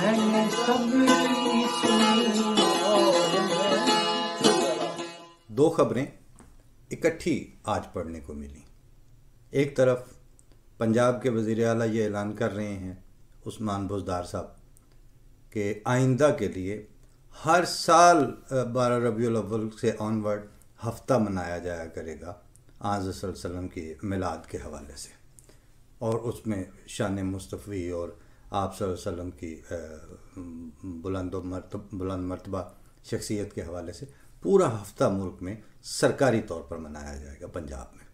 मैंने सबकी सुनी और दो खबरें इकट्ठी आज पढ़ने को मिली। एक तरफ पंजाब के वज़ीर आला ये ऐलान कर रहे हैं उस्मान बुज़दार साहब कि आइंदा के लिए हर साल 12 रबीउल अव्वल से ऑनवर्ड हफ्ता मनाया जाया करेगा आज़ सल्लल्लाहु अलैहि वसल्लम की मिलाद के हवाले से, और उसमें शान मुस्तफ़ी और आप सल्लल्लाहु अलैहि वसल्लम की बुलंद मर्तबा शख्सियत के हवाले से पूरा हफ्ता मुल्क में सरकारी तौर पर मनाया जाएगा पंजाब में।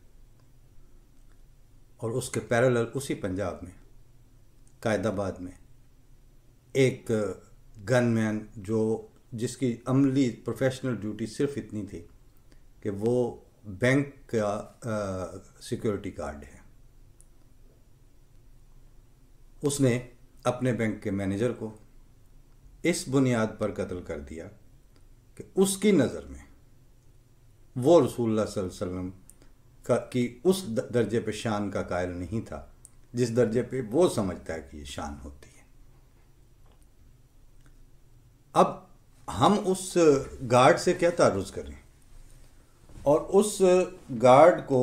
और उसके पैरेलल उसी पंजाब में कायदाबाद में एक गनमैन जिसकी अमली प्रोफेशनल ड्यूटी सिर्फ इतनी थी कि वो बैंक का सिक्योरिटी गार्ड है, उसने अपने बैंक के मैनेजर को इस बुनियाद पर कत्ल कर दिया कि उसकी नज़र में वो रसूलुल्लाह सल्लल्लाहु अलैहि वसल्लम की उस दर्जे पे शान का कायल नहीं था जिस दर्जे पे वो समझता है कि ये शान होती है। अब हम उस गार्ड से क्या तारुज़ करें, और उस गार्ड को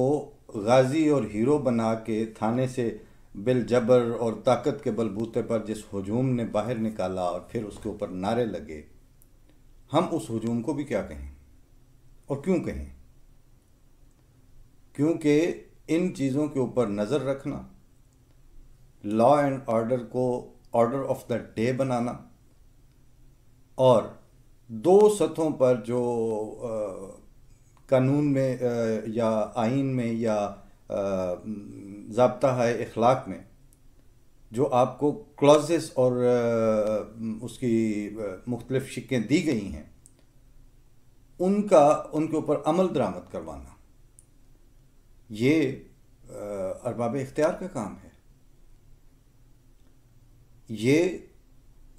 गाजी और हीरो बना के थाने से बिल जबर और ताकत के बलबूते पर जिस हुजूम ने बाहर निकाला और फिर उसके ऊपर नारे लगे, हम उस हुजूम को भी क्या कहें और क्यों कहें? क्योंकि इन चीज़ों के ऊपर नज़र रखना, लॉ एंड ऑर्डर को ऑर्डर ऑफ द डे बनाना और दो सतहों पर जो कानून में या आइन में या ज़ाब्ता है इखलाक में जो आपको क्लॉजेस और उसकी मुख्तलिफ शिक्कें दी गई हैं, उनके ऊपर अमल दरामद करवाना, ये अरबाब इख्तियार का काम है। ये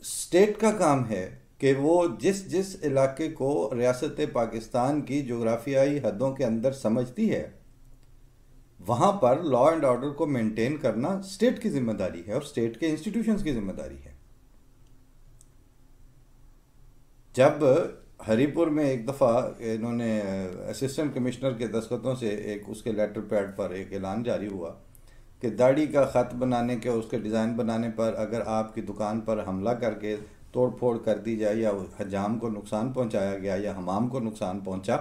स्टेट का काम है कि वो जिस इलाके को रियासत पाकिस्तान की जोग्राफियाई हदों के अंदर समझती है, वहाँ पर लॉ एंड ऑर्डर को मेंटेन करना स्टेट की जिम्मेदारी है और स्टेट के इंस्टीट्यूशंस की जिम्मेदारी है। जब हरीपुर में एक दफ़ा इन्होंने असिस्टेंट कमिश्नर के दस्तखतों से एक उसके लेटर पैड पर एक ऐलान जारी हुआ कि दाढ़ी का ख़त बनाने के उसके डिज़ाइन बनाने पर अगर आपकी दुकान पर हमला करके तोड़ फोड़ कर दी जाए या हजाम को नुकसान पहुंचाया गया या हमाम को नुकसान पहुंचा,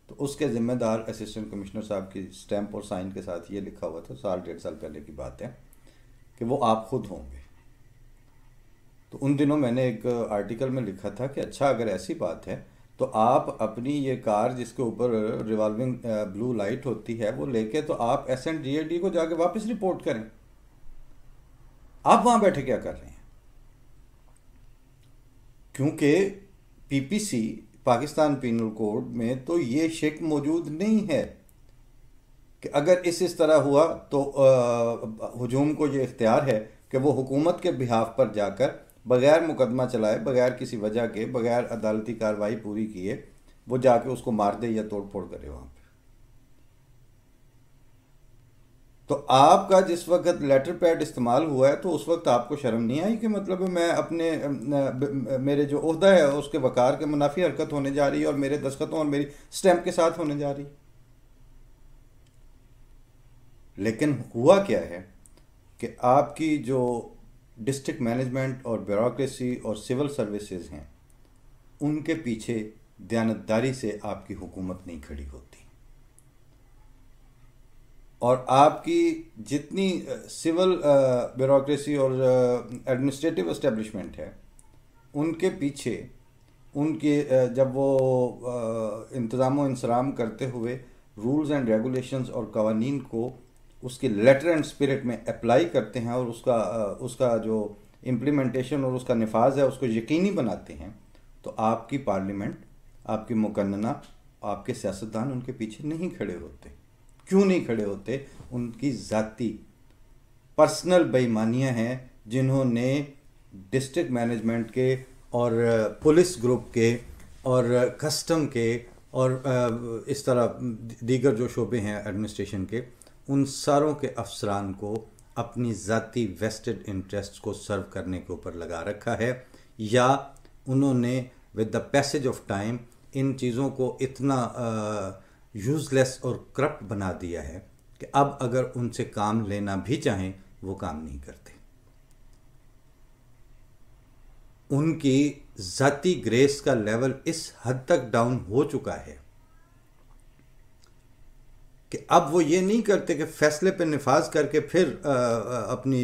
तो उसके ज़िम्मेदार असिस्टेंट कमिश्नर साहब की स्टैंप और साइन के साथ ये लिखा हुआ था, साल डेढ़ साल पहले की बात है, कि वो आप खुद होंगे। तो उन दिनों मैंने एक आर्टिकल में लिखा था कि अच्छा अगर ऐसी बात है तो आप अपनी ये कार जिसके ऊपर रिवॉल्विंग ब्लू लाइट होती है वो लेके तो आप SNDAD को जाके वापस रिपोर्ट करें। आप वहाँ बैठे क्या कर रहे हैं? क्योंकि PPC पाकिस्तान पीनल कोड में तो ये शिक मौजूद नहीं है कि अगर इस तरह हुआ तो हुजूम को ये इख्तियार है कि वो हुकूमत के बिहाफ पर जाकर बगैर मुकदमा चलाए, बगैर किसी वजह के, बगैर अदालती कार्रवाई पूरी किए वो जाके उसको मार दे या तोड़ फोड़ करे वहाँ पे। तो आपका जिस वक्त लेटर पैड इस्तेमाल हुआ है तो उस वक्त आपको शर्म नहीं आई कि मतलब मैं अपने मेरे जो ओहदा है उसके वकार के मुनाफी हरकत होने जा रही है और मेरे दस्तखतों और मेरी स्टैंप के साथ होने जा रही। लेकिन हुआ क्या है कि आपकी जो डिस्ट्रिक्ट मैनेजमेंट और ब्यूरोक्रेसी और सिविल सर्विसेज हैं, उनके पीछे दयानतदारी से आपकी हुकूमत नहीं खड़ी होती, और आपकी जितनी सिविल ब्यूरोक्रेसी और एडमिनिस्ट्रेटिव एस्टेब्लिशमेंट है उनके पीछे उनके जब वो इंतज़ाम व इंसराम करते हुए रूल्स एंड रेगुलेशंस और कवानीन को उसके लेटर एंड स्पिरिट में अप्लाई करते हैं और उसका जो इम्प्लीमेंटेशन और उसका नफाज है उसको यकीनी बनाते हैं, तो आपकी पार्लियामेंट, आपकी मुकन्नना, आपके सियासतदान उनके पीछे नहीं खड़े होते। क्यों नहीं खड़े होते? उनकी ज़ाती पर्सनल बेईमानियाँ हैं जिन्होंने डिस्ट्रिक्ट मैनेजमेंट के और पुलिस ग्रुप के और कस्टम के और इस तरह दीगर जो शोबे हैं एडमिनिस्ट्रेशन के, उन सारों के अफसरान को अपनी ज़ाती वेस्टेड इंटरेस्ट को सर्व करने के ऊपर लगा रखा है, या उन्होंने with the passage of time in चीज़ों को इतना यूज़लेस और करप्ट बना दिया है कि अब अगर उनसे काम लेना भी चाहें वो काम नहीं करते। उनकी ज़ाती ग्रेस का लेवल इस हद तक डाउन हो चुका है कि अब वो ये नहीं करते कि फैसले पे निफाज करके फिर अपनी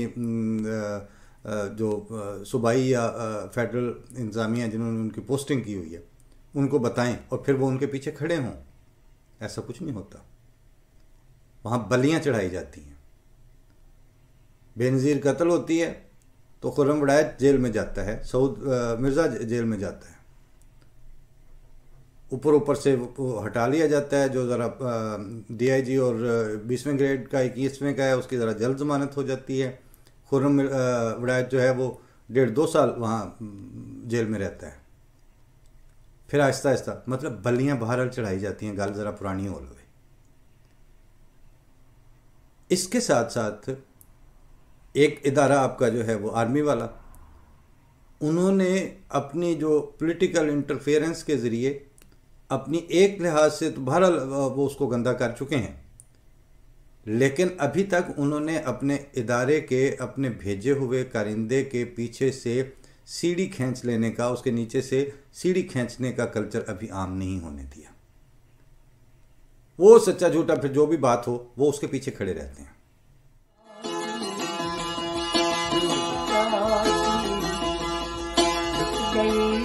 जो सूबाई या फेडरल इंतज़ामिया जिन्होंने उनकी पोस्टिंग की हुई है उनको बताएं और फिर वो उनके पीछे खड़े हों। ऐसा कुछ नहीं होता। वहाँ बलियाँ चढ़ाई जाती हैं। बेनज़ीर कत्ल होती है तो खुर्रम वड़ायत जेल में जाता है, सऊद मिर्ज़ा जेल में जाता है, ऊपर से वो हटा लिया जाता है। जो ज़रा DIG और 20वें ग्रेड का 21वें का है उसकी ज़रा जल्द ज़मानत हो जाती है। खुर्रम वड़ायत जो है वो 1.5-2 साल वहाँ जेल में रहता है। फिर आहिस्ता आहिस्ता मतलब बलियाँ बहरहाल चढ़ाई जाती हैं, गल ज़रा पुरानी हो लगे। इसके साथ साथ एक इदारा आपका जो है वो आर्मी वाला, उन्होंने अपनी जो पॉलिटिकल इंटरफेरेंस के ज़रिए अपनी एक लिहाज से तो बहरहाल वो उसको गंदा कर चुके हैं, लेकिन अभी तक उन्होंने अपने इदारे के अपने भेजे हुए कारिंदे के पीछे से सीढ़ी खींच लेने का, उसके नीचे से सीढ़ी खींचने का कल्चर अभी आम नहीं होने दिया। वो सच्चा झूठा फिर जो भी बात हो वो उसके पीछे खड़े रहते हैं। गई